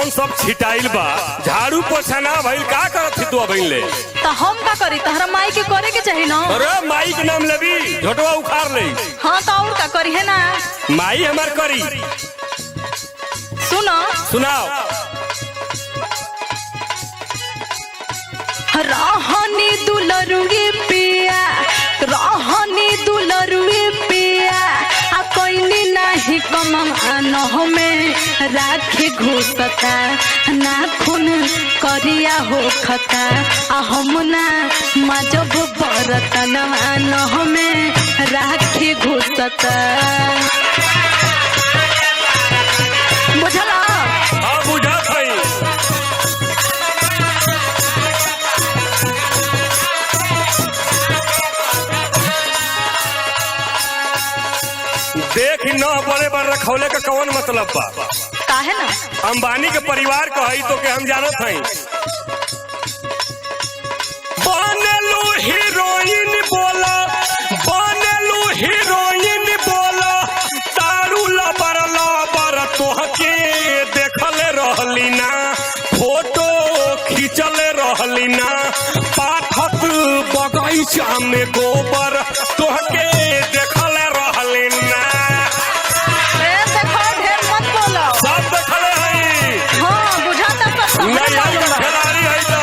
बर्तन सब छिटाइल बा, झाड़ू पोछा ना भइल, का करत थी तू अबइन ले? तो हम का करी? तहरा माई के करे के चाहिए ना। अरे माई के नाम लेबी, झोटवा उखाड़ ले। हाँ तो और का करी है ना। माई हमार करी। सुनो सुनाओ। रहनी दुलरुए पिया, रहनी दुलरुए पिया, आ कोइनी नाही कमान में राखे घुसता, नाखून करिया हो खता, आ हम ना माजब बरतन में राखे घुसता। बुझला? हाँ बुझा थई। देख न बड़े बड़ रखौले का कौन मतलब बा? काहे ना? अंबानी के परिवार को हई तो के हम जानत हई। बनलू हीरोइन बोला, बनलू हीरोइन बोला, तारू लबर लबर तोहके देखले रहली ना, फोटो खींचले रहली ना, पाठक बगीचा में गोबर तोहके देखले रहली ना। सब देखले हई। हाँ बुझाता सब नहीं आज का खिलाड़ी हई तो।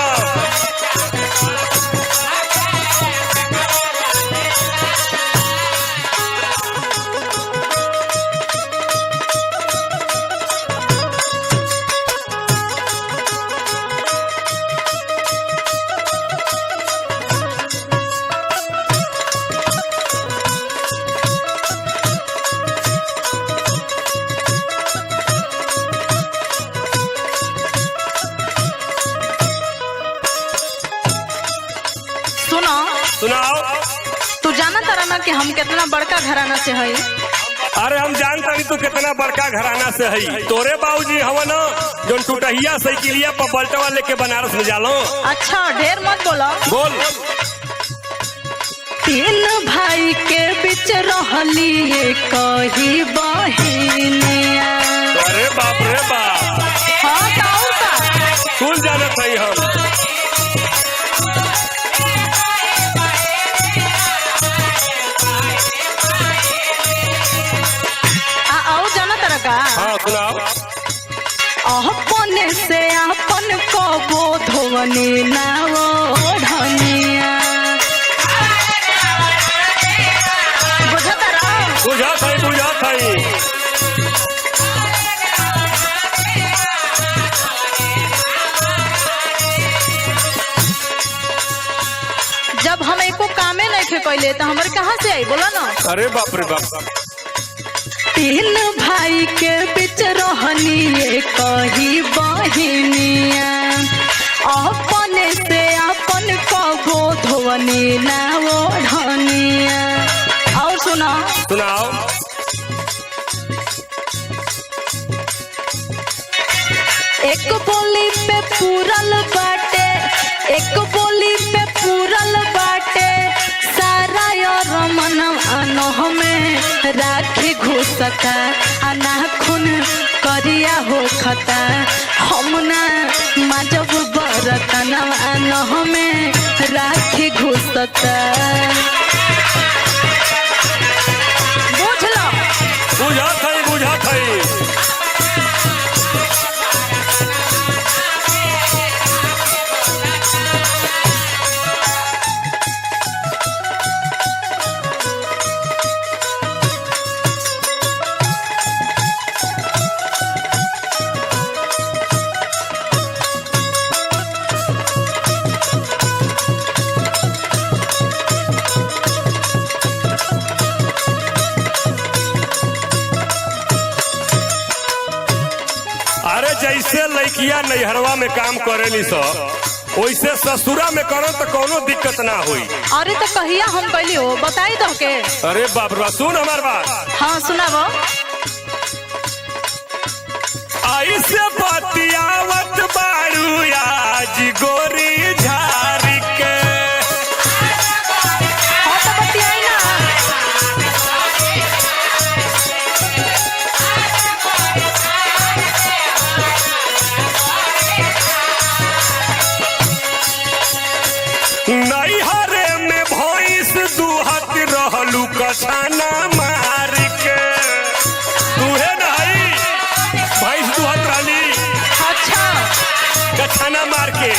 सुनाओ। तू जाना तारा ना कि हम कितना बड़का घराना से हई। अरे हम जानता नहीं तू कितना बड़का घराना से हई। तोरे बाबूजी हवन जो टूटहिया साइकिलिया पर बल्टवा लेके बनारस में जालो। अच्छा ढेर मत बोला। बोल। तीन भाई के बीच रहली कही बहिनिया। अरे बाप रे बाप। हाँ ताऊ का सुन जाना सही हम। हाँ सुनाओ। अपने से अपन को बोधवनी ना ओढ़निया। बुझा थई बुझा थई। जब हम एको कामे नहीं थे कैले तो हमारे कहाँ से आई बोला ना। अरे बाप रे बाप। तीन भाई के बीच रहनी कही बहिनिया, अपने से अपन को धोवनी ना ओढ़निया। और सुनाओ। एक बोली पे पूरल बाटे, एक बोली पे पूरल बाटे, सारा और मन अनोह में राखी घुसता, नाखून करिया हो खता, हम ना माजब बरतन अनोह में राखी घुसता। बुझलो? बुझा थई बुझा थई। अरे जैसे लड़किया नैहरवा में काम करेली सो वैसे ससुरा में करो तो कोनो दिक्कत ना हुई। अरे तो कहिया हम कैली हो बताई दो के। अरे बाप रे सुन हमार बात। हाँ सुनाबो। ऐसे बतियावत बारू आज गोरी झारी के। हाँ तो बतियाई ना। रहलू कछाना मार के। तूहे नहीं भैंस दुहत रहली अच्छा कछाना मार के।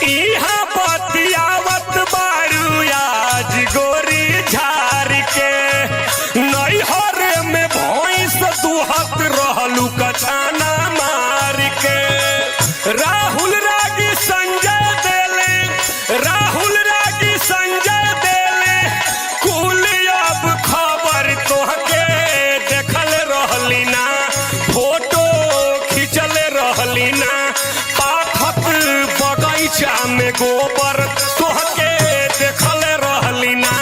इहाँ बतियावत बारू आज गोरी झार के। नैहर में भैंस दुहत रहलू कछाना मार के। राहुल रागी संजय देले कुल अब खबर तोहके देखल रहली ना, फोटो खिंचल रहली ना, पाथत बगैचा में गोबर तोहके देखल रहली ना।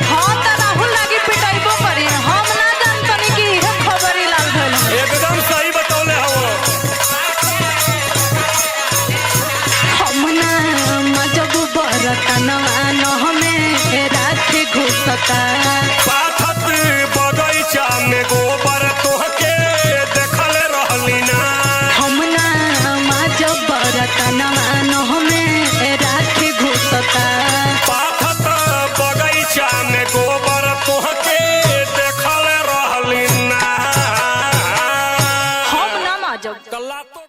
हाँ त राहुल लागी पिटाइबो करी, हम ना जानतनी कि इहे खबर ही लाल भइल है। एकदम सही बतौले हो। हम ना मजब बरतनवा न हमें रात घुसता। पाथत बगैचा में गोबर तोहके देखल रहली ना। हम ना मजब बरतनवा न हमें रात घुसता। पाथत बगैचा में गोबर तोहके देखल रहली ना। हम ना मजब कल्ला तो